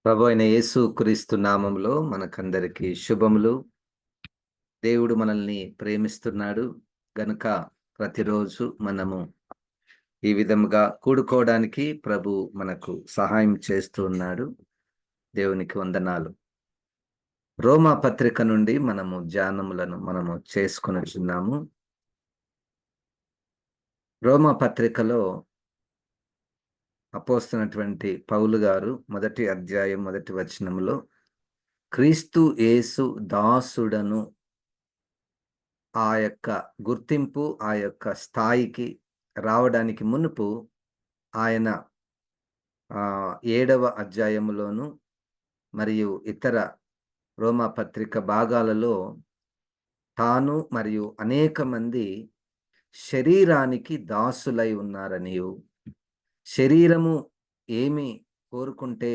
ప్రభు అయిన యేసు క్రీస్తు నామంలో మనకందరికి శుభములు. దేవుడు మనల్ని ప్రేమిస్తున్నాడు గనుక ప్రతిరోజు మనము ఈ విధముగా కూడుకోవడానికి ప్రభు మనకు సహాయం చేస్తూ ఉన్నాడు. దేవునికి వందనాలు. రోమా పత్రిక నుండి మనము మనము చేసుకొనుచున్నాము. రోమా పత్రికలో అపోస్తున్నటువంటి పౌలు గారు మొదటి అధ్యాయం మొదటి వచనములో క్రీస్తు యేసు దాసుడను ఆ యొక్క గుర్తింపు, ఆ యొక్క స్థాయికి రావడానికి మునుపు ఆయన 7వ అధ్యాయములోను మరియు ఇతర రోమా పత్రిక భాగాలలో తాను మరియు అనేక మంది శరీరానికి దాసులై ఉన్నారనియు, శరీరము ఏమి కోరుకుంటే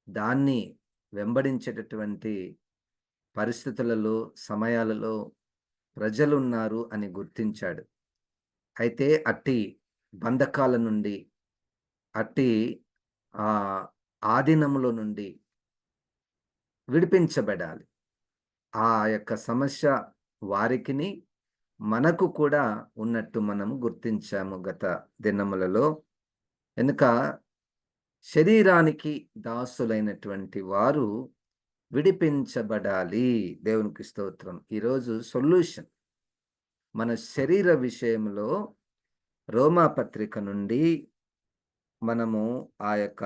దాన్ని వెంబడించేటటువంటి పరిస్థితులలో, సమయాలలో ప్రజలున్నారు అని గుర్తించాడు. అయితే అట్టి బంధకాల నుండి, అట్టి ఆధీనములో నుండి విడిపించబడాలి. ఆ యొక్క సమస్య వారికిని మనకు కూడా ఉన్నట్టు మనము గుర్తించాము గత దినములలో. కనుక శరీరానికి దాసులైనటువంటి వారు విడిపించబడాలి. దేవునికి స్తోత్రం. ఈరోజు సొల్యూషన్ మన శరీర విషయంలో రోమా పత్రిక నుండి మనము ఆ యొక్క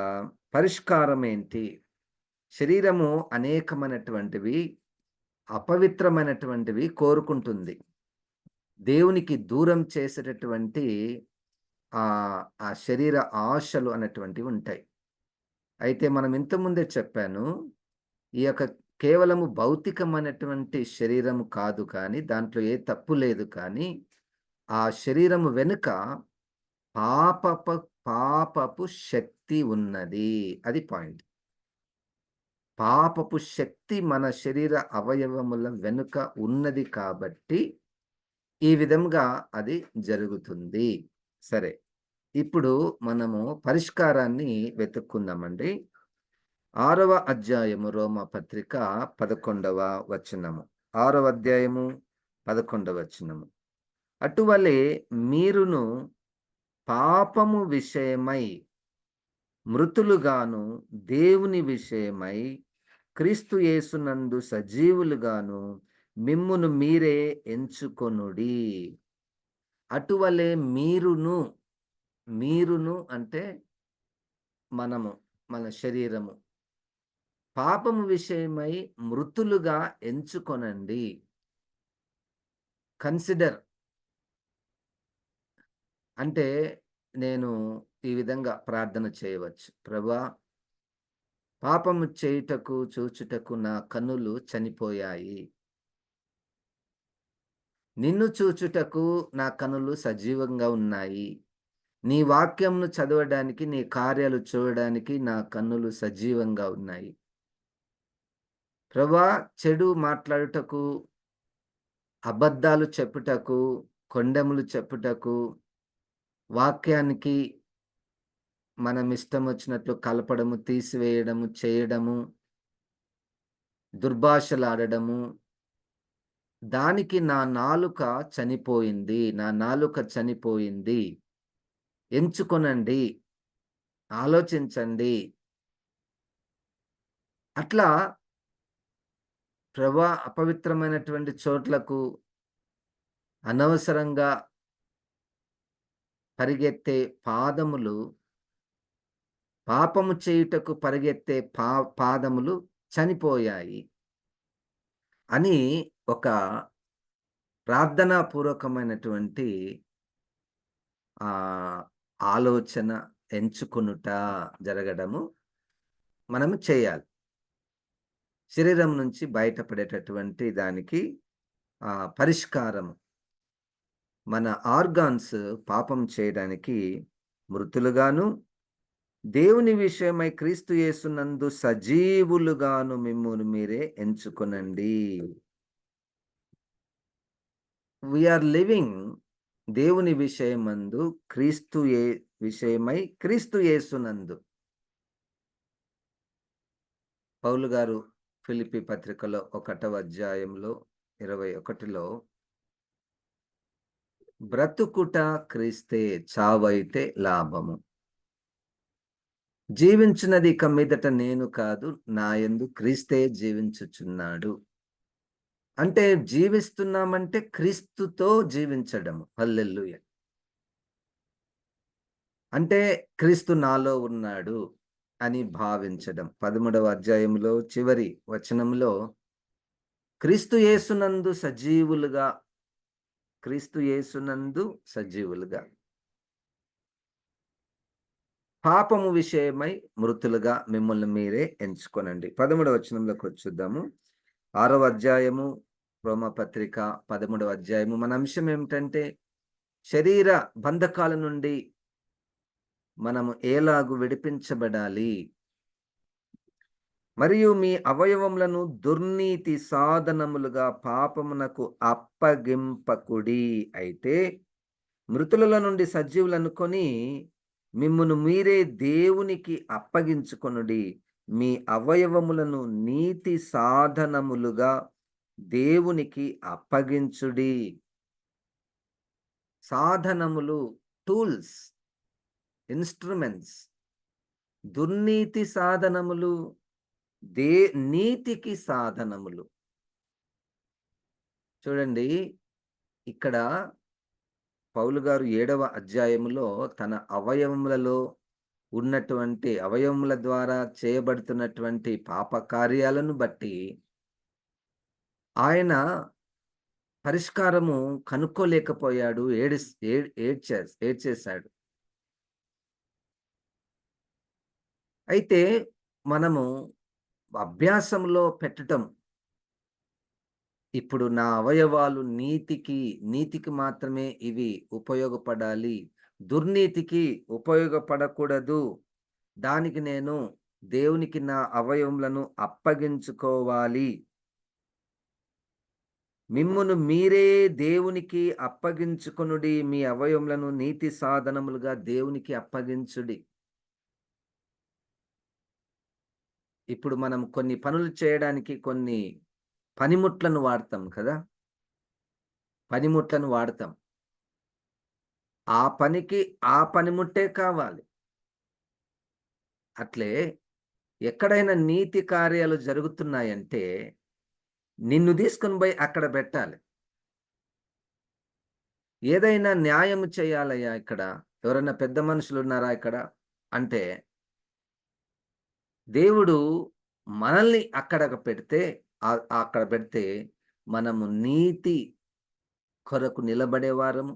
పరిష్కారం ఏంటి? శరీరము అనేకమైనటువంటివి అపవిత్రమైనటువంటివి కోరుకుంటుంది. దేవునికి దూరం చేసేటటువంటి ఆ శరీర ఆశలు అనేటువంటివి ఉంటాయి. అయితే మనం ఇంతకుముందే చెప్పాను, ఈ యొక్క కేవలము భౌతికమైనటువంటి శరీరము కాదు, కానీ దాంట్లో ఏ తప్పు లేదు. కానీ ఆ శరీరము వెనుక పాపపు శక్తి ఉన్నది. అది పాయింట్. పాపపు శక్తి మన శరీర అవయవముల వెనుక ఉన్నది కాబట్టి ఈ విధంగా అది జరుగుతుంది. సరే, ఇప్పుడు మనము పరిష్కారాన్ని వెతుక్కుందామండి. 6వ అధ్యాయము రోమా పత్రిక 11వ వచనము. 6వ అధ్యాయము 11వ వచనము. అటువలే మీరును పాపము విషయమై మృతులుగాను, దేవుని విషయమై క్రీస్తు యేసునందు సజీవులుగాను మిమ్మును మీరే ఎంచుకొనుడి. అటువలే మీరును అంటే మనము, మన శరీరము పాపము విషయమై మృతులుగా ఎంచుకొనండి. కన్సిడర్ అంటే నేను ఈ విధంగా ప్రార్థన చేయవచ్చు. ప్రభువా, పాపము చేయుటకు చూచుటకు నా కన్నులు చనిపోయాయి. నిన్ను చూచుటకు నా కన్నులు సజీవంగా ఉన్నాయి. నీ వాక్యంను చదవడానికి, నీ కార్యాలు చూడడానికి నా కన్నులు సజీవంగా ఉన్నాయి. ప్రభువా, చెడు మాట్లాడుటకు, అబద్ధాలు చెప్పుటకు, కొండెములు చెప్పుటకు, వాక్యానికి మనం ఇష్టం వచ్చినట్లు కలపడము, తీసివేయడము, చేయడము, దుర్భాషలాడడము, దానికి నా నాలుక చనిపోయింది. ఎంచుకొనండి, ఆలోచించండి. అట్లా ప్రభువా, అపవిత్రమైనటువంటి చోట్లకు అనవసరంగా పరిగెత్తే పాదములు, పాపము చేయుటకు పరిగెత్తే పాదములు చనిపోయాయి అని ఒక ప్రార్థనాపూర్వకమైనటువంటి ఆలోచన ఎంచుకొనుట జరగడము మనము చేయాలి. శరీరం నుంచి బయటపడేటటువంటి దానికి పరిష్కారము, మన ఆర్గాన్స్ పాపం చేయడానికి మృతులుగాను, దేవుని విషయమై క్రీస్తు యేసునందు సజీవులుగాను మిమ్మును మీరే ఎంచుకొనండి. వీఆర్ లివింగ్ దేవుని విషయమందు, విషయమై క్రీస్తు యేసునందు. పౌలు గారు ఫిలిప్పీ పత్రికలో 1వ అధ్యాయంలో 21లో బ్రతుకుట క్రీస్తే, చావైతే లాభము. జీవించున్నది ఇక మీదట నేను కాదు, నా యందు క్రీస్తే జీవించుచున్నాడు. అంటే జీవిస్తున్నామంటే క్రీస్తుతో జీవించడము. హల్లెలూయ. అంటే క్రీస్తు నాలో ఉన్నాడు అని భావించడం. 13వ అధ్యాయంలో చివరి వచనంలో క్రీస్తు యేసునందు సజీవులుగా, క్రీస్తు యేసునందు సజీవులుగా, పాపము విషయమై మృతులుగా మిమ్మల్ని మీరే ఎంచుకొనండి. 13వ వచనంలోకి వచ్చుద్దాము. 6వ అధ్యాయము రోమపత్రిక 13వ అధ్యాయము. మన అంశం ఏమిటంటే శరీర బంధకాల నుండి మనము ఎలాగు విడిపించబడాలి, మరియు మీ అవయవములను దుర్నీతి సాధనములుగా పాపమునకు అప్పగింపకుడి. అయితే మృతులలో నుండి సజీవులనుకొని మిమ్మును మీరే దేవునికి అప్పగించుకొనుడి. మీ అవయవములను నీతి సాధనములుగా దేవునికి అప్పగించుడి. సాధనములు, టూల్స్, ఇన్‌స్ట్రుమెంట్స్. దుర్నీతి సాధనములు, నీతికి సాధనములు. చూడండి, ఇక్కడ పౌలు గారు 7వ అధ్యాయములో తన అవయవములలో ఉన్నటువంటి, అవయవముల ద్వారా చేయబడుతున్నటువంటి పాప కార్యాలను బట్టి ఆయన పరిష్కారము కనుక్కోలేకపోయాడు. ఏడ్చేశాడు. అయితే మనము అభ్యాసంలో పెట్టటం, ఇప్పుడు నా అవయవాలు నీతికి మాత్రమే ఇవి ఉపయోగపడాలి, దుర్నీతికి ఉపయోగపడకూడదు. దానికి నేను దేవునికి నా అవయవములను అప్పగించుకోవాలి. మిమ్మును మీరే దేవునికి అప్పగించుకొనుడి. మీ అవయవములను నీతి సాధనములుగా దేవునికి అప్పగించుడి. ఇప్పుడు మనం కొన్ని పనులు చేయడానికి కొన్ని పనిముట్లను వాడతాం కదా! పనిముట్లను వాడతాం. ఆ పనికి ఆ పనిముట్టే కావాలి. అట్లే ఎక్కడైనా నీతి కార్యాలు జరుగుతున్నాయంటే నిన్ను తీసుకొని పోయి అక్కడ పెట్టాలి. ఏదైనా న్యాయం చేయాలయ్యా ఇక్కడ, ఎవరైనా పెద్ద మనుషులున్నారా ఇక్కడ అంటే, దేవుడు మనల్ని అక్కడ పెడితే మనము నీతి కొరకు నిలబడేవారము,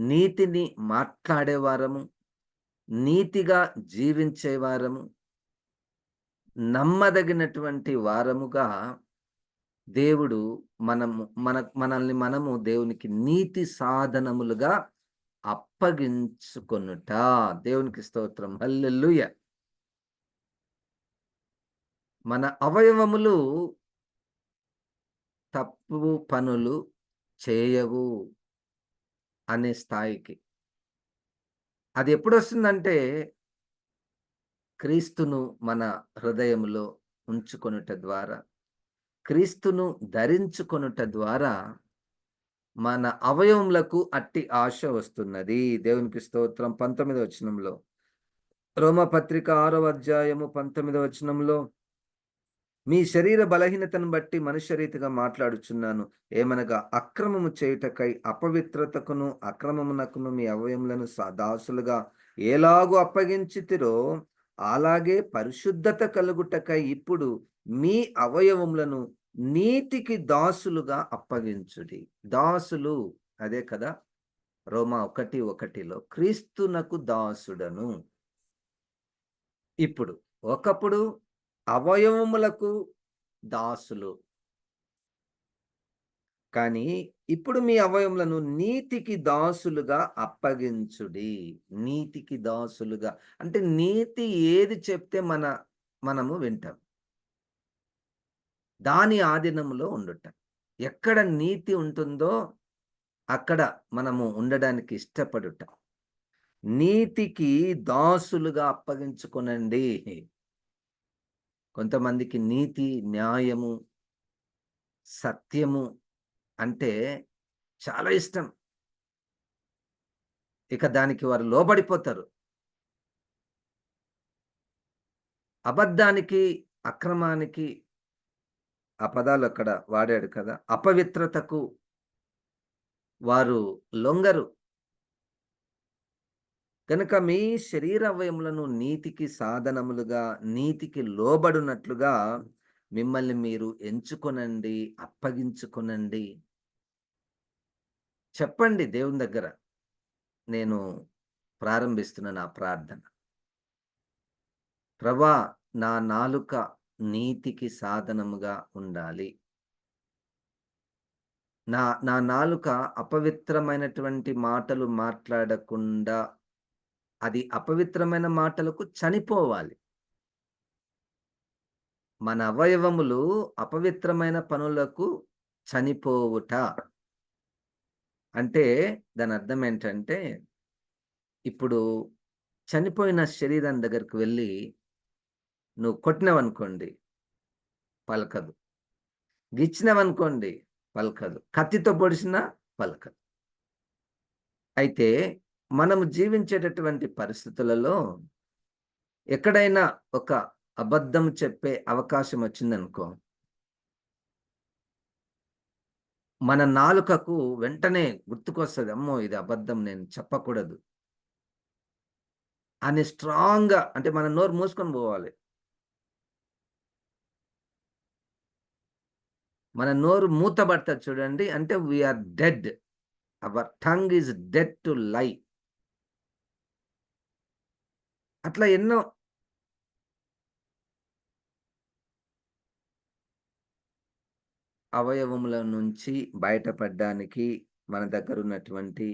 నీతిని మాట్లాడేవారము, నీతిగా జీవించేవారము, నమ్మదగినటువంటి వారముగా దేవుడు మనల్ని మనము దేవునికి నీతి సాధనములుగా అప్పగించుకొనుట. దేవునికి స్తోత్రం. హల్లెలూయా. మన అవయవములు తప్పు పనులు చేయవు అనే స్థాయికి. అది ఎప్పుడొస్తుందంటే క్రీస్తును మన హృదయములో ఉంచుకొనుట ద్వారా, క్రీస్తును ధరించుకొనుట ద్వారా మన అవయవములకు అట్టి ఆశ వస్తున్నది. దేవునికి స్తోత్రం. 19వ వచనంలో, రోమపత్రిక 6వ అధ్యాయము 19వ వచనంలో, మీ శరీర బలహీనతను బట్టి మనుష్య రీతిగా మాట్లాడుచున్నాను. ఏమనగా అక్రమము చేయుటకై అపవిత్రతకును అక్రమమునకును మీ అవయములను దాసులుగా ఎలాగూ అప్పగించితిరో, అలాగే పరిశుద్ధత కలుగుటకై ఇప్పుడు మీ అవయవములను నీతికి దాసులుగా అప్పగించుడి. దాసులు అదే కదా, రోమా 1:1లో క్రీస్తునకు దాసుడను. ఇప్పుడు ఒకప్పుడు అవయవములకు దాసులు, కానీ ఇప్పుడు మీ అవయవములను నీతికి దాసులుగా అప్పగించుడి. నీతికి దాసులుగా అంటే నీతి ఏది చెప్తే మనము వింటాం. దాని ఆధీనంలో ఉండుట. ఎక్కడ నీతి ఉంటుందో అక్కడ మనము ఉండడానికి ఇష్టపడుట. నీతికి దాసులుగా అప్పగించుకొనండి. కొంతమందికి నీతి, న్యాయము, సత్యము అంటే చాలా ఇష్టం. ఇక దానికి వారు లోబడిపోతారు. అబద్ధానికి, అక్రమానికి ఆ పదాలు అక్కడ వాడాడు కదా! అపవిత్రతకు వారు లొంగరు. గనుక మీ శరీర అవయములను నీతికి సాధనములుగా, నీతికి లోబడునట్లుగా మిమ్మల్ని మీరు ఎంచుకొనండి, అప్పగించుకొనండి. చెప్పండి దేవుని దగ్గర. నేను ప్రారంభిస్తున్న నా ప్రార్థన. ప్రభా, నా నాలుక నీతికి సాధనముగా ఉండాలి. నా నా నాలుక అపవిత్రమైనటువంటి మాటలు మాట్లాడకుండా, అది అపవిత్రమైన మాటలకు చనిపోవాలి. మన అవయవములు అపవిత్రమైన పనులకు చనిపోవుట. అంటే దానర్థం ఏంటంటే, ఇప్పుడు చనిపోయిన శరీరం దగ్గరికి వెళ్లి నువ్వు కొట్టినవనుకోండి పలకదు. గిచ్చినవనుకోండి పలకదు. కత్తితో పొడిచినా పలకదు. అయితే మనము జీవించేటటువంటి పరిస్థితులలో ఎక్కడైనా ఒక అబద్ధం చెప్పే అవకాశం వచ్చిందనుకో, మన నాలుకకు వెంటనే గుర్తుకొస్తది. అమ్మో! ఇది అబద్ధం, నేను చెప్పకూడదు అని స్ట్రాంగ్‌గా, అంటే మన నోరు మూసుకొని పోవాలి. మన నోరు మూతబడతది చూడండి. అంటే we are dead. Our tongue is dead to lie. అట్లా ఎన్నో అవయవముల నుంచి బయటపడ్డానికి మన దగ్గరున్నటువంటి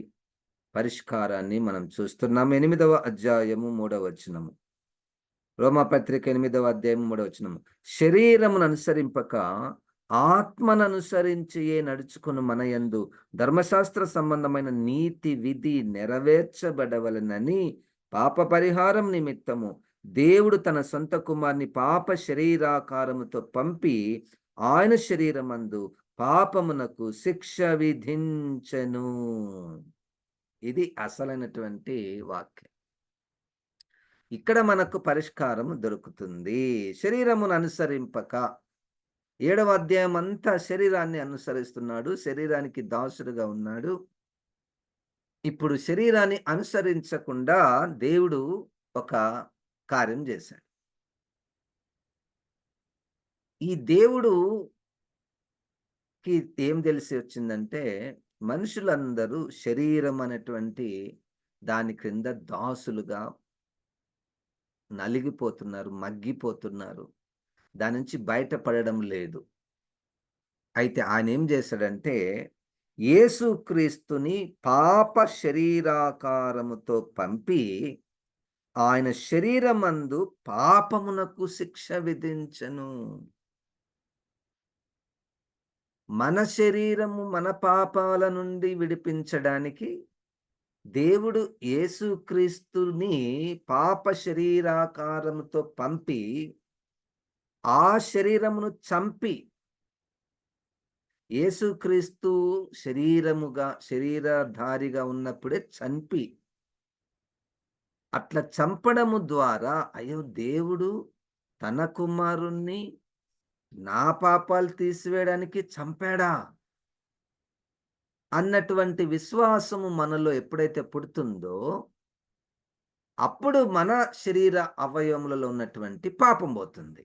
పరిష్కారాన్ని మనం చూస్తున్నాం. 8వ అధ్యాయము 3వ వచనము. రోమాపత్రిక 8వ అధ్యాయం 3వ వచనము. శరీరమును అనుసరింపక ఆత్మననుసరించియే నడుచుకుని మనయందు ధర్మశాస్త్ర సంబంధమైన నీతి విధి నెరవేర్చబడవలెనని పాప పరిహారం నిమిత్తము దేవుడు తన సొంత కుమారుని పాప శరీరాకారముతో పంపి ఆయన శరీరమందు పాపమునకు శిక్ష విధించెను. ఇది అసలైనటువంటి వాక్యం. ఇక్కడ మనకు పరిష్కారం దొరుకుతుంది. శరీరమును అనుసరింపక, 7వ అధ్యాయం అంతా శరీరాన్ని అనుసరిస్తున్నాడు. శరీరానికి దాసుడుగా ఉన్నాడు. ఇప్పుడు శరీరాన్ని అనుసరించకుండా దేవుడు ఒక కార్యం చేశాడు. ఈ దేవుడుకి ఏం తెలిసి వచ్చిందంటే, మనుషులందరూ శరీరం అనేటువంటి దాని క్రింద దాసులుగా నలిగిపోతున్నారు, మగ్గిపోతున్నారు. దాని నుంచి బయటపడడం లేదు. అయితే ఆయనేం చేశాడంటే, యేసుక్రీస్తుని పాప శరీరాకారముతో పంపి, ఆయన శరీరమందు పాపమునకు శిక్ష విధించెను. మన శరీరము మన పాపాల నుండి విడిపించడానికి దేవుడు యేసుక్రీస్తుని పాప శరీరాకారముతో పంపి, ఆ శరీరమును చంపి, యేసుక్రీస్తు శరీరధారిగా ఉన్నప్పుడే చంపి, అట్లా చంపడము ద్వారా అయ్యో! దేవుడు తన కుమారుణ్ణి నా పాపాలు తీసివేయడానికి చంపాడా అన్నటువంటి విశ్వాసము మనలో ఎప్పుడైతే పుడుతుందో, అప్పుడు మన శరీర అవయవములలో ఉన్నటువంటి పాపం పోతుంది.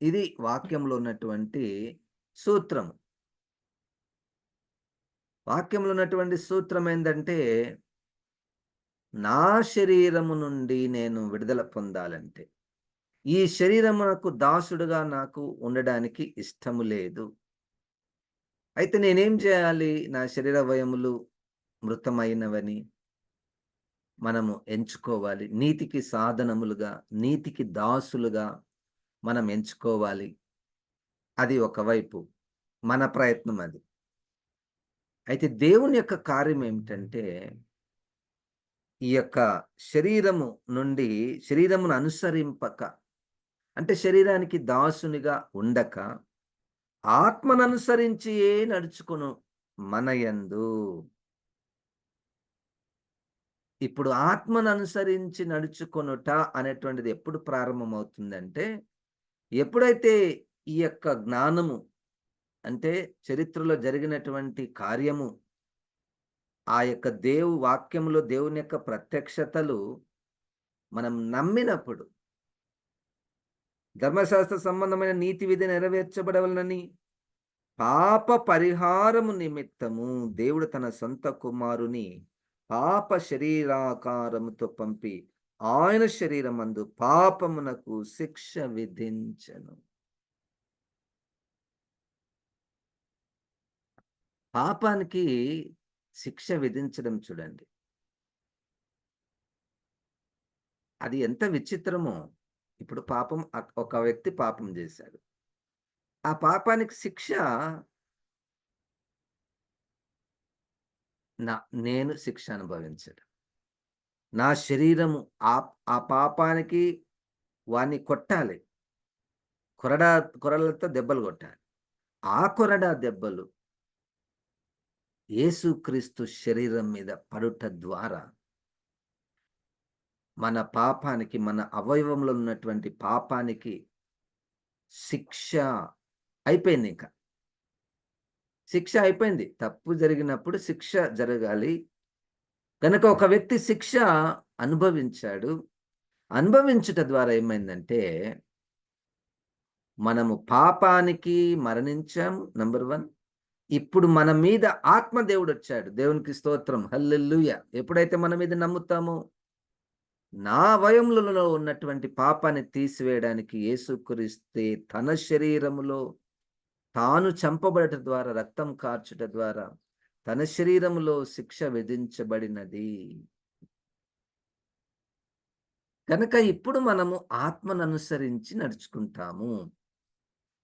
ఇది వాక్యంలో ఉన్నటువంటి సూత్రము. వాక్యంలో ఉన్నటువంటి సూత్రం ఏందంటే, నా శరీరము నుండి నేను విడుదల పొందాలంటే, ఈ శరీరమునకు దాసుడుగా నాకు ఉండడానికి ఇష్టము లేదు. అయితే నేనేం చేయాలి? నా శరీర అవయములు మృతమైనవని మనము ఎంచుకోవాలి. నీతికి సాధనములుగా, నీతికి దాసులుగా మనం ఎంచుకోవాలి. అది ఒకవైపు మన ప్రయత్నం అది. అయితే దేవుని యొక్క కార్యం ఏమిటంటే, ఈ యొక్క శరీరము నుండి శరీరమును అనుసరింపక, అంటే శరీరానికి దాసునిగా ఉండక ఆత్మననుసరించియే నడుచుకొను మనయందు. ఇప్పుడు ఆత్మననుసరించి నడుచుకొనుట అనేటువంటిది ఎప్పుడు ప్రారంభమవుతుందంటే, ఎప్పుడైతే ఈ యొక్క జ్ఞానము అంటే చరిత్రలో జరిగినటువంటి కార్యము, ఆ యొక్క వాక్యములో దేవుని యొక్క ప్రత్యక్షతలు మనం నమ్మినప్పుడు, ధర్మశాస్త్ర సంబంధమైన నీతి విధి నెరవేర్చబడవలనని పాప పరిహారము నిమిత్తము దేవుడు తన సొంత కుమారుని పాప శరీరాకారముతో పంపి ఆయన శరీరమందు పాపమునకు శిక్ష విధించెను. పాపానికి శిక్ష విధించడం చూడండి. అది ఎంత విచిత్రమో. ఇప్పుడు పాపం ఒక వ్యక్తి పాపం చేశాడు. ఆ పాపానికి శిక్ష నా నేను శిక్ష అనుభవించడం. నా శరీరము ఆ ఆ పాపానికి వాడిని కొట్టాలి. కొరడా కొరలతో దెబ్బలు కొట్టాలి. ఆ కొరడా దెబ్బలు యేసుక్రీస్తు శరీరం మీద పడుట ద్వారా మన పాపానికి, మన అవయవంలో ఉన్నటువంటి పాపానికి శిక్ష అయిపోయిందింక. శిక్ష అయిపోయింది. తప్పు జరిగినప్పుడు శిక్ష జరగాలి. గనక ఒక వ్యక్తి శిక్ష అనుభవించాడు. అనుభవించుట ద్వారా ఏమైందంటే, మనము పాపానికి మరణించాము నంబర్ 1. ఇప్పుడు మన మీద ఆత్మ దేవుడొచ్చాడు. దేవునికి స్తోత్రం. హల్లెలూయా! ఎప్పుడైతే మన మీద నమ్ముతామో, నా అవయములలో ఉన్నటువంటి పాపాన్ని తీసివేయడానికి యేసుక్రీస్తే తన శరీరములో తాను చంపబడట ద్వారా, రక్తం కార్చుట ద్వారా తన శరీరములో శిక్ష విధించబడినది. కనుక ఇప్పుడు మనము ఆత్మననుసరించి నడుచుకుంటాము.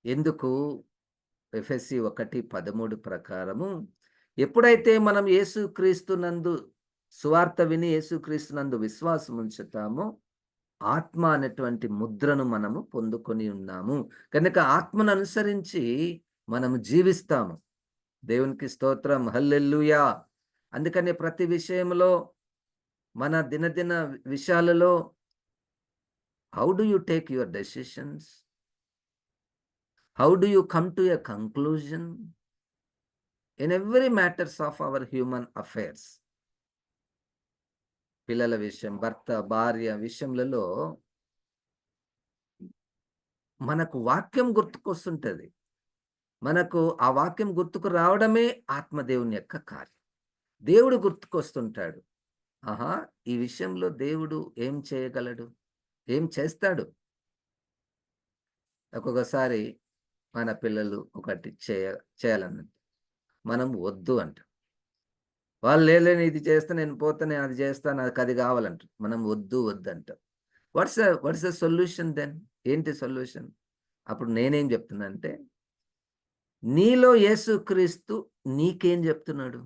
ఎందుకు? ఎఫెసీ 1:13 ప్రకారము ఎప్పుడైతే మనం యేసుక్రీస్తునందు సువార్త విని యేసుక్రీస్తునందు విశ్వాసం ఉంచుతామో, ఆత్మ అనేటువంటి ముద్రను మనము పొందుకొని ఉన్నాము. కనుక ఆత్మను అనుసరించి మనము జీవిస్తాము. దేవునికి స్తోత్రం. హల్లెలూయా! అందుకనే ప్రతి విషయంలో మన దినదిన విషయాలలో how do you take your decisions? How do you come to a conclusion? In every matters of our human affairs. పిల్లల విషయం, భర్త, భార్య విషయములలో మనకు వాక్యం గుర్తుకొస్తుంటది. మనకు ఆ వాక్యం గుర్తుకు రావడమే ఆత్మదేవుని యొక్క కార్యం. దేవుడు గుర్తుకొస్తుంటాడు. ఆహా! ఈ విషయంలో దేవుడు ఏం చేయగలడు? ఏం చేస్తాడు? ఒక్కొక్కసారి మన పిల్లలు ఒకటి చేయాలన్నట్టు. మనం వద్దు అంటాం. వాళ్ళు లేలే ఇది చేస్తా, నేను పోతా, నేను అది చేస్తా, నాకది కావాలంటారు. మనం వద్దు వద్దంటాం. What's the solution then? ఏంటి సొల్యూషన్? అప్పుడు నేనేం చెప్తున్నానంటే, నీలో యేసుక్రీస్తు నీకేం చెప్తున్నాడు?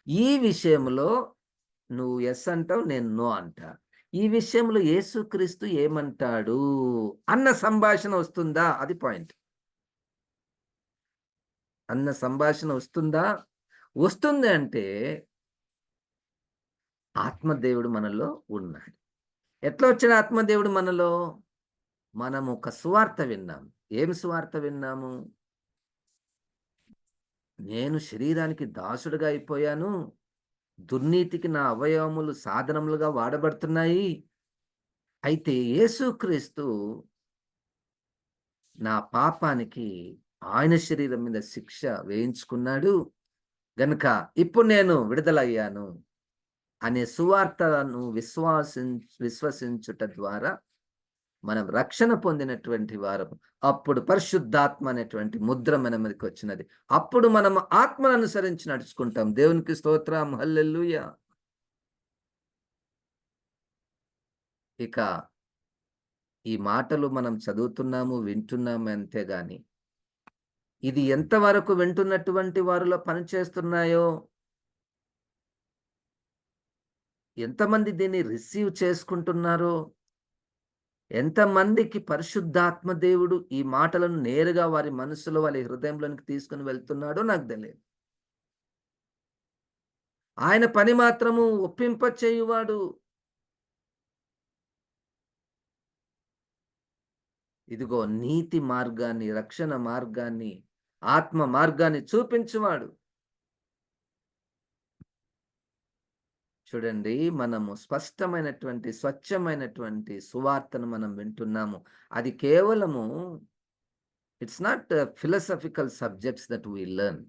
ఈ విషయంలో నువ్వు యెస్ అంటావు, నేను నో అంటా. ఈ విషయంలో యేసుక్రీస్తు ఏమంటాడు అన్న సంభాషణ వస్తుందా? అది పాయింట్. అన్న సంభాషణ వస్తుందా? వస్తుంది అంటే ఆత్మదేవుడు మనలో ఉన్నాడు. ఎట్లా వచ్చాడు ఆత్మదేవుడు మనలో? మనం ఒక సువార్త విన్నాం. ఏం సువార్త విన్నాము? నేను శరీరానికి దాసుడుగా అయిపోయాను. దుర్నీతికి నా అవయవములు సాధనములుగా వాడబడుతున్నాయి. అయితే యేసుక్రీస్తు నా పాపానికి ఆయన శరీరం మీద శిక్ష వేయించుకున్నాడు. గనుక ఇప్పుడు నేను విడుదలయ్యాను అనే సువార్తను విశ్వసించుట ద్వారా మనం రక్షణ పొందినటువంటి వారం. అప్పుడు పరిశుద్ధాత్మ అనేటువంటి ముద్ర మన మీదకి వచ్చినది. అప్పుడు మనం ఆత్మను అనుసరించి నడుచుకుంటాం. దేవునికి స్తోత్రం. హల్లెలూయా! ఇక ఈ మాటలు మనం చదువుతున్నాము, వింటున్నాము అంతే గాని, ఇది ఎంతవరకు వింటున్నటువంటి వారిలో పనిచేస్తున్నాయో, ఎంతమంది దీన్ని రిసీవ్ చేసుకుంటున్నారో, ఎంతమందికి పరిశుద్ధాత్మ దేవుడు ఈ మాటలను నేరుగా వారి మనసులో, వారి హృదయంలోనికి తీసుకొని వెళ్తున్నాడో నాకు తెలియదు. ఆయన పని మాత్రము ఒప్పింపచేయువాడు. ఇదిగో నీతి మార్గాన్ని, రక్షణ మార్గాన్ని, ఆత్మ మార్గాన్ని చూపించువాడు. చూడండి, మనము స్పష్టమైనటువంటి, స్వచ్ఛమైనటువంటి సువార్తను మనం వింటున్నాము. అది కేవలము it's not philosophical subjects that we learn.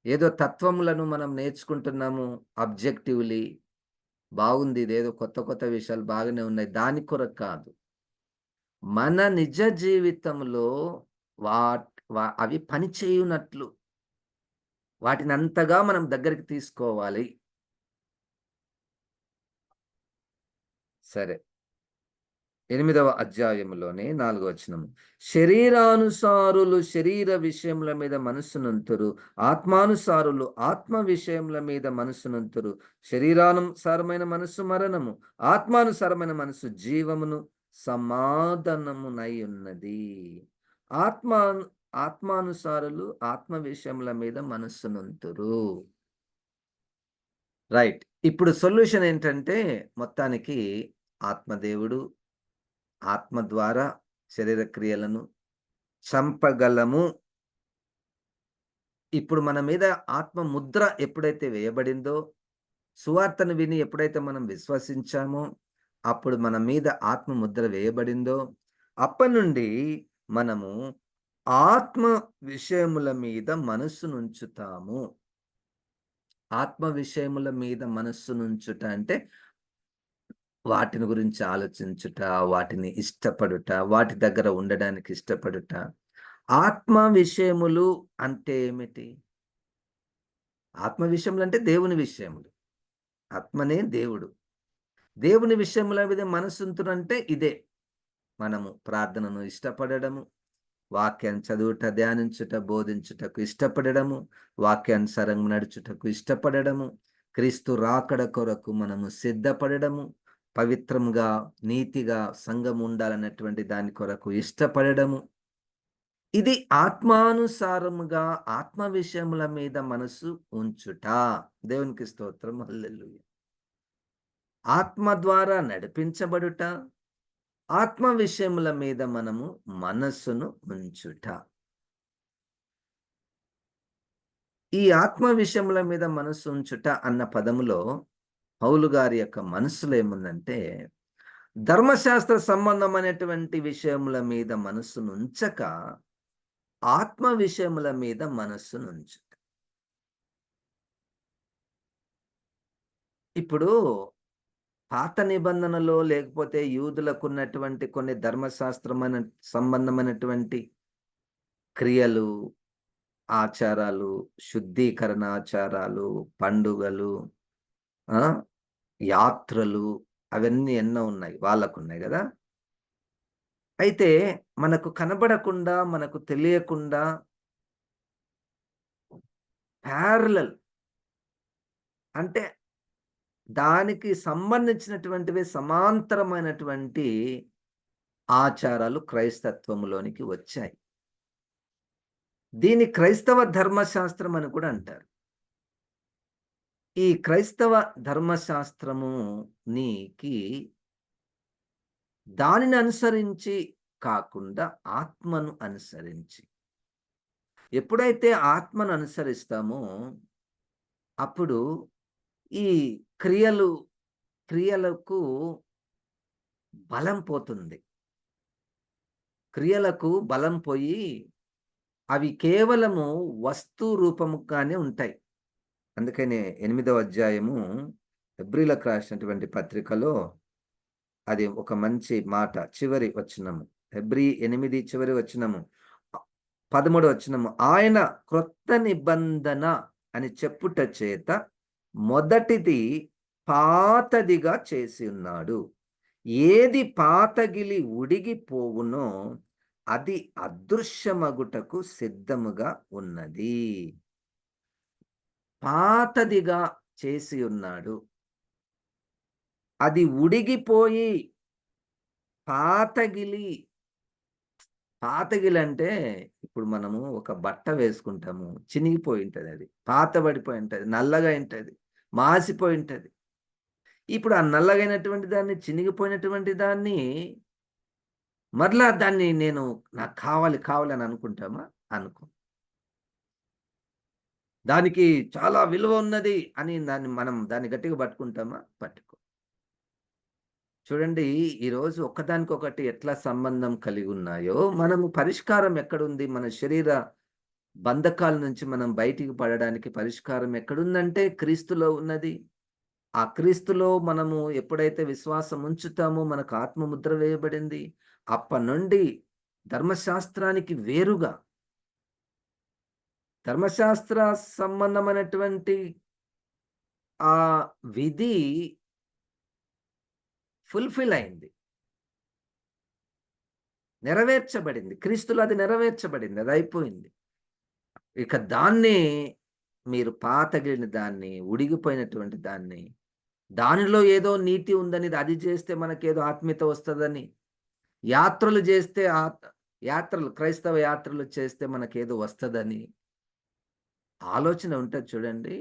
ఏదో తత్వములను మనం నేర్చుకుంటున్నాము ఆబ్జెక్టివ్‌లీ. బాగుంది. ఇదేదో కొత్త కొత్త విషయాలు బాగానే ఉన్నాయి. దాని కొరకు కాదు. మన నిజ జీవితంలో వాట్ అవి పని చేయునట్లు వాటినంతగా మనం దగ్గరికి తీసుకోవాలి. సరే. 8వ అధ్యాయములోనే 4వ వచనం. శరీరానుసారులు శరీర విషయముల మీద మనస్సునుంతురు. ఆత్మానుసారులు ఆత్మ విషయముల మీద మనస్సునుంతురు. శరీరానుసారమైన మనస్సు మరణము, ఆత్మానుసారమైన మనస్సు జీవమును సమాధానమునై ఉన్నది. ఆత్మా ఆత్మానుసారులు ఆత్మ విషయముల మీద మనస్సునుంతురు. రైట్. ఇప్పుడు సొల్యూషన్ ఏంటంటే మొత్తానికి ఆత్మదేవుడు ఆత్మ ద్వారా శరీర క్రియలను చంపగలము. ఇప్పుడు మన మీద ఆత్మ ముద్ర ఎప్పుడైతే వేయబడిందో, సువార్తను విని ఎప్పుడైతే మనం విశ్వసించామో, అప్పుడు మన మీద ఆత్మ ముద్ర వేయబడిందో, అప్పటినుండి మనము ఆత్మ విషయముల మీద మనస్సునుంచుతాము. ఆత్మ విషయముల మీద మనస్సునుంచుట అంటే వాటిని గురించి ఆలోచించుట, వాటిని ఇష్టపడుట, వాటి దగ్గర ఉండడానికి ఇష్టపడుట. ఆత్మ విషయములు అంటే ఏమిటి? ఆత్మ విషయములు అంటే దేవుని విషయములు. ఆత్మనే దేవుడు. దేవుని విషయముల మీద మనసుంతునంటే ఇదే. మనము ప్రార్థనను ఇష్టపడడము, వాక్యాన్ని చదువుట, ధ్యానించుట, బోధించుటకు ఇష్టపడడము, వాక్యానుసారంగా నడుచుటకు ఇష్టపడడము, క్రీస్తు రాకడ కొరకు మనము సిద్ధపడడము, పవిత్రముగా, నీతిగా సంఘం ఉండాలన్నటువంటి దాని కొరకు ఇష్టపడడము. ఇది ఆత్మానుసారముగా ఆత్మ విషయముల మీద మనసు ఉంచుట. దేవునికి స్తోత్రం. హల్లెలూయా. ఆత్మ ద్వారా నడిపించబడుట, ఆత్మ విషయముల మీద మనము మనస్సును ఉంచుట. ఈ ఆత్మ విషయముల మీద మనస్సు ఉంచుట అన్న పదములో పౌలు గారి యొక్క మనస్సులో ఏముందంటే, ధర్మశాస్త్ర సంబంధమైనటువంటి విషయముల మీద మనస్సును ఉంచక, ఆత్మ విషయముల మీద మనస్సును ఉంచుట. ఇప్పుడు పాత నిబంధనలో లేకపోతే యూదులకున్నటువంటి కొన్ని ధర్మశాస్త్రమైన సంబంధమైనటువంటి క్రియలు, ఆచారాలు, శుద్ధీకరణ ఆచారాలు, పండుగలు, ఆ! యాత్రలు అవన్నీ ఎన్నో ఉన్నాయి. వాళ్ళకున్నాయి గదా! అయితే మనకు కనబడకుండా, మనకు తెలియకుండా ప్యారలల్ అంటే దానికి సంబంధించినటువంటివి సమాంతరమైనటువంటి ఆచారాలు క్రైస్తత్వములోనికి వచ్చాయి. దీన్ని క్రైస్తవ ధర్మశాస్త్రం అని కూడా అంటారు. ఈ క్రైస్తవ ధర్మశాస్త్రమునికి దానిని అనుసరించి కాకుండా ఆత్మను అనుసరించి. ఎప్పుడైతే ఆత్మను అనుసరిస్తామో అప్పుడు ఈ క్రియలకు బలం పోతుంది. క్రియలకు బలం పోయి అవి కేవలము వస్తు రూపముగానే ఉంటాయి. అందుకనే 8వ అధ్యాయము హెబ్రీయులకు రాసినటువంటి పత్రికలో అది ఒక మంచి మాట. చివరి వచనము. హెబ్రీ 8 చివరి వచనము. 13వ వచనము. ఆయన క్రొత్త నిబంధన అని చెప్పుట చేత మొదటిది పాతదిగా చేసి ఉన్నాడు. ఏది పాతగిలి ఉడిగిపోవునో అది అదృశ్యమగుటకు సిద్ధముగా ఉన్నది. పాతదిగా చేసి ఉన్నాడు. అది ఉడిగిపోయి పాతగిలి పాతగిలంటే ఇప్పుడు మనము ఒక బట్ట వేసుకుంటాము. చినిగిపోయి ఉంటదది. పాతబడిపోయి ఉంటది. నల్లగా ఉంటది. మాసిపోయి ఉంటది. ఇప్పుడు ఆ నల్లగైనటువంటి దాన్ని, చినిగిపోయినటువంటి దాన్ని మరలా దాన్ని నేను నాకు కావాలి, కావాలి అని అనుకుంటామా? అనుకోం. దానికి చాలా విలువ ఉన్నది అని దాన్ని గట్టిగా పట్టుకుంటామా? పట్టుకోం. చూడండి, ఈరోజు ఒకదానికొకటి ఎట్లా సంబంధం కలిగున్నాయో, మనము పరిష్కారం ఎక్కడుంది? మన శరీర బంధకాల నుంచి మనం బయటికి పడడానికి పరిష్కారం ఎక్కడుందంటే క్రీస్తులో ఉన్నది. ఆ క్రీస్తులో మనము ఎప్పుడైతే విశ్వాసం ఉంచుతామో మనకు ఆత్మ ముద్ర వేయబడింది. అప్పటినుండి ధర్మశాస్త్రానికి వేరుగా ధర్మశాస్త్ర సంబంధమైనటువంటి ఆ విధి ఫుల్‌ఫిల్ అయింది. నెరవేర్చబడింది. క్రీస్తులో అది నెరవేర్చబడింది. అదయిపోయింది. ఇక దాన్నే మీరు పాతగిలిన దాన్ని, ఉడిగిపోయినటువంటి దాన్ని, దానిలో ఏదో నీతి ఉందని, అది చేస్తే మనకేదో ఆత్మీయత వస్తదని, యాత్రలు చేస్తే యాత్రలు క్రైస్తవ యాత్రలు చేస్తే మనకేదో వస్తదని ఆలోచన ఉంటది చూడండి.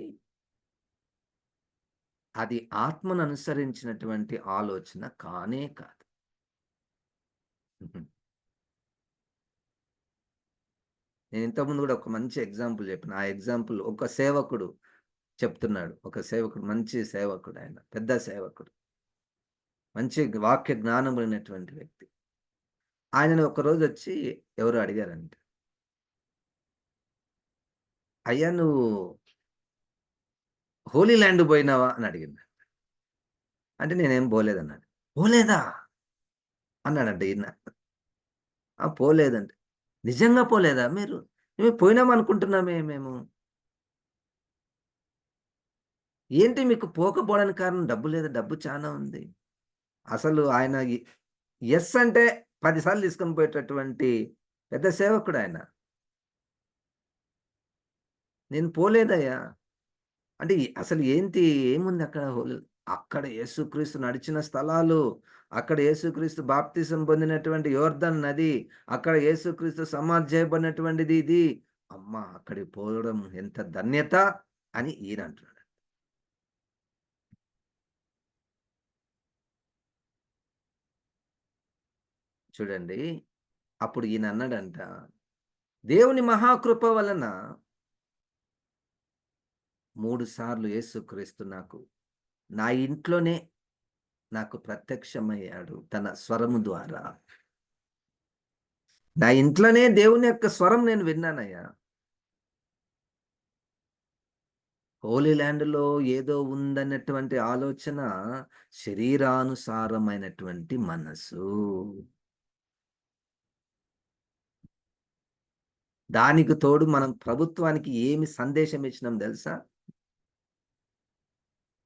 అది ఆత్మను అనుసరించినటువంటి ఆలోచన కానే కాదు. హుహు. నేను ఇంతకుముందు గూడా ఒక మంచి ఎగ్జాంపుల్ చెప్పిన. ఆ ఎగ్జాంపుల్ ఒక సేవకుడు చెప్తున్నాడు. ఒక సేవకుడు, మంచి సేవకుడాయన. పెద్ద సేవకుడు. మంచి వాక్య జ్ఞానం కలిగినటువంటి వ్యక్తి. ఆయనని ఒకరోజొచ్చి ఎవరో అడిగారంట. "అయ్యా! నువ్వు హోలీ ల్యాండ్ బోయినావా?" అని అడిగిండు. అంటే నేనేం పోలేదన్నాడు. "పోలేదా?" అన్నాడంట ఈయన. "ఆ! పోలేదంటే." "నిజంగా పోలేదా మీరు? మేము పోయినామనుకుంటున్నామే మేము." "ఏంటి మీకు పోకపోవడానికి కారణం? డబ్బు లేదా? డబ్బు చానా ఉంది." అసలు ఆయన యెస్ అంటే 10 సార్లు తీసుకొని పోయేటటువంటి పెద్ద సేవకుడాయన. "నేను పోలేదయ్యా." అంటే అసలు ఏముందక్కడ అక్కడ యేసుక్రీస్తు నడిచిన స్థలాలు, అక్కడ యేసుక్రీస్తు బాప్తిసం పొందినటువంటి యోర్దాను నది, అక్కడ యేసుక్రీస్తు సమాధి చేయబడినటువంటిది ఇది. అమ్మా! అక్కడికి పోవడం ఎంత ధన్యత అని ఈయన అంటున్నాడు. చూడండి, అప్పుడు ఈయన అన్నాడంట, దేవుని మహాకృప వలన 3 సార్లు యేసుక్రీస్తు నా ఇంట్లోనే నాకు ప్రత్యక్షమయ్యాడు తన స్వరము ద్వారా. నా ఇంట్లోనే దేవుని యొక్క స్వరం నేను విన్నానయ్యా. హోలీ ల్యాండ్‌లో ఏదో ఉందన్నటువంటి ఆలోచన శరీరానుసారమైనటువంటి మనసు. దానికి తోడు మనం ప్రభుత్వానికి ఏమి సందేశం ఇచ్చినాం తెలుసా?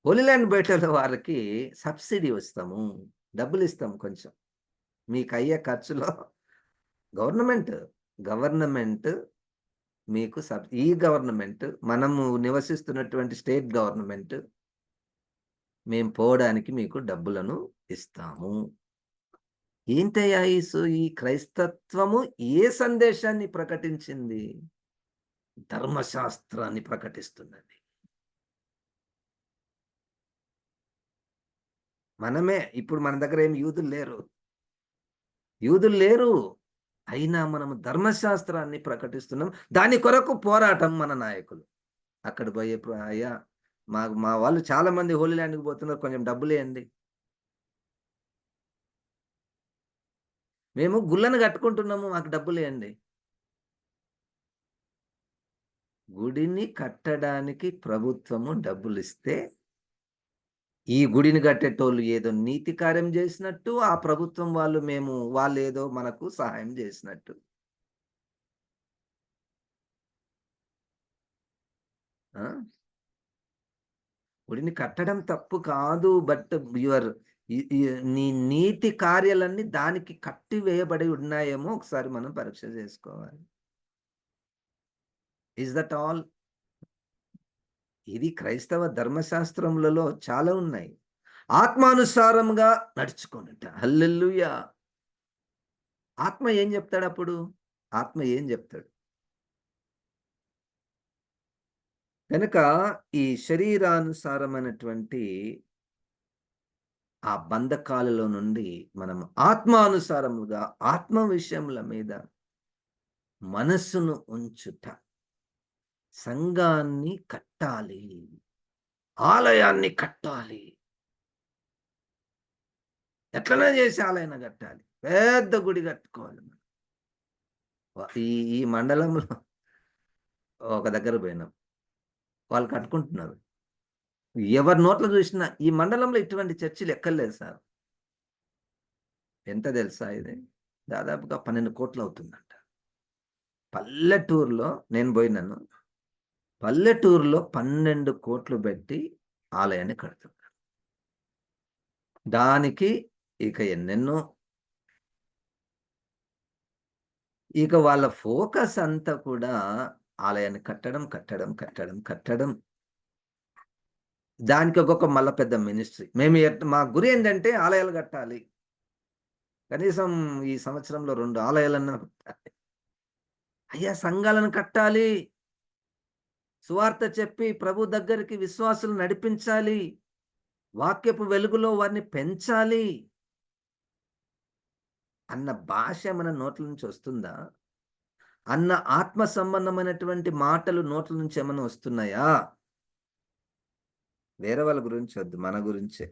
హోలీ ల్యాండ్ బయటల వారికి సబ్సిడీ ఇస్తాము. డబ్బులిస్తాం కొంచెం. మీకయ్యే ఖర్చులో గవర్నమెంట్, గవర్నమెంట్ మీకు ఈ గవర్నమెంట్, మనము నివసిస్తున్నటువంటి స్టేట్ గవర్నమెంట్ మేము పోవడానికి మీకు డబ్బులను ఇస్తాము. ఏంటయ్యా ఈ క్రైస్తత్వము ఏ సందేశాన్ని ప్రకటించింది? ధర్మశాస్త్రాన్ని ప్రకటిస్తున్నది. ఇప్పుడు మన దగ్గర ఏమి యూదులు లేరు. యూదులు లేరు. అయినా మనము ధర్మశాస్త్రాన్ని ప్రకటిస్తున్నాం. దాని కొరకు పోరాటం మన నాయకులు. అక్కడ పోయి అయ్యా! మా వాళ్ళు చాలా మంది హోలీ ల్యాండ్‌కి పోతున్నారు. కొంచెం డబ్బులియండి. మేము గుళ్ళను కట్టుకుంటున్నాము. మాకు డబ్బులియండి. గుడిని కట్టడానికి ప్రభుత్వము డబ్బులిస్తే, ఈ గుడిని కట్టేటోళ్ళు ఏదో నీతి కార్యం జేసినట్టు, ఆ ప్రభుత్వం వాళ్ళేదో మనకు సహాయం జేసినట్టు. ఆ! గుడిని కట్టడం తప్పు కాదు. బట్ యువర్ ఈ ఈ నీ నీతి కార్యాలన్నీ దానికి కట్టి వేయబడి ఉన్నాయేమో ఒకసారి మనం పరీక్ష జేసుకోవాలి. Is that all? ఇది క్రైస్తవ ధర్మశాస్త్రములలో చాలా ఉన్నాయి. ఆత్మానుసారంగా నడుచుకొనుట. హల్లెలూయా! ఆత్మ ఏం చెప్తాడప్పుడు? ఆత్మ ఏం చెప్తాడు? కనుక ఈ శరీరానుసారమైనటువంటి ఆ బంధకాలలో నుండి మనం ఆత్మానుసారముగా ఆత్మ విషయముల మీద మనస్సును ఉంచుట. సంఘాన్ని కట్టాలి. ఆలయాన్ని కట్టాలి. ఎట్లైనా చేసి ఆలయాన్ని కట్టాలి. పెద్ద గుడి కట్టుకోవాలి మనం. ఈ ఈ మండలంలో ఒక దగ్గర పోయినాం. వాళ్ళు కట్టుకుంటున్నారు. ఎవరి నోట్లో చూసినా ఈ మండలంలో ఇటువంటి చర్చిలు ఎక్కర్లేదు సార్. ఎంత తెలుసా ఇది? దాదాపుగా 12,00,00,000 అవుతుందంట. పల్లెటూరులో నేను పోయినాను. పల్లెటూరులో 12,00,00,000 పెట్టి ఆలయాన్ని కడుతున్నారు. దానికి ఇక ఎన్నెన్నో ఇక వాళ్ళ ఫోకస్ అంతా కూడా ఆలయాన్ని కట్టడం, కట్టడం, కట్టడం, కట్టడం. దానికి ఒక్కొక్క మళ్ళా పెద్ద మినిస్ట్రీ. మేము మా గురి ఏంటంటే ఆలయాలు కట్టాలి. కనీసం ఈ సంవత్సరంలో 2 ఆలయాలన్నా కట్టాలి. అయ్యా! సంఘాలను కట్టాలి. సువార్త చెప్పి ప్రభు దగ్గరికి విశ్వాసులు నడిపించాలి. వాక్యపు వెలుగులో వారిని పెంచాలి. అన్న భాష మన నోట్ల నుంచి వస్తుందా? అన్న ఆత్మ సంబంధమైనటువంటి మాటలు నోట్ల నుంచి ఏమన్నా వస్తున్నాయా? వేరే వాళ్ళ గురించి వద్దు. మన గురించే.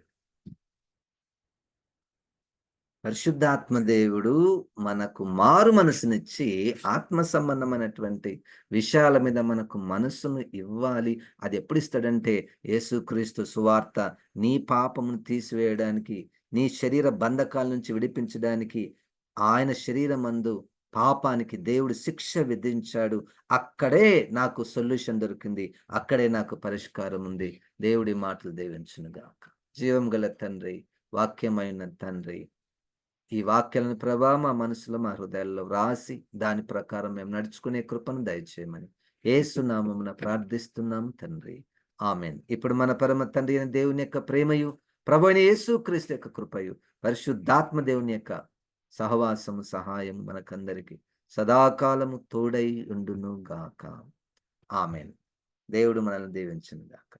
పరిశుద్ధాత్మ దేవుడు మనకు మారు మనసునిచ్చి ఆత్మ సంబంధమైనటువంటి విషయాల మీద మనకు మనస్సును ఇవ్వాలి. అది ఎప్పుడు ఇస్తాడంటే యేసుక్రీస్తు సువార్త నీ పాపమును తీసివేయడానికి, నీ శరీర బంధకాల నుంచి విడిపించడానికి ఆయన శరీరమందు పాపానికి దేవుడు శిక్ష విధించాడు. అక్కడే నాకు సొల్యూషన్ దొరికింది. అక్కడే నాకు పరిష్కారం ఉంది. దేవుడి మాటలు దీవించునుగాక. జీవం గల తండ్రి, వాక్యమైన తండ్రి, ఈ వాక్యాలను ప్రభా మా మనసులో, మా హృదయాల్లో వ్రాసి, దాని ప్రకారం మేము నడుచుకునే కృపను దయచేయమని యేసు నామమున ప్రార్థిస్తున్నాము తండ్రి. ఆమేన్. ఇప్పుడు మన పరమ తండ్రి అయిన దేవుని యొక్క ప్రేమయు, ప్రభువైన యేసుక్రీస్తు యొక్క కృపయు, పరిశుద్ధాత్మ దేవుని యొక్క సహవాసము, సహాయం మనకందరికి సదాకాలము తోడై ఉండును గాక. ఆమేన్. దేవుడు మనల్ని దీవించును గాక.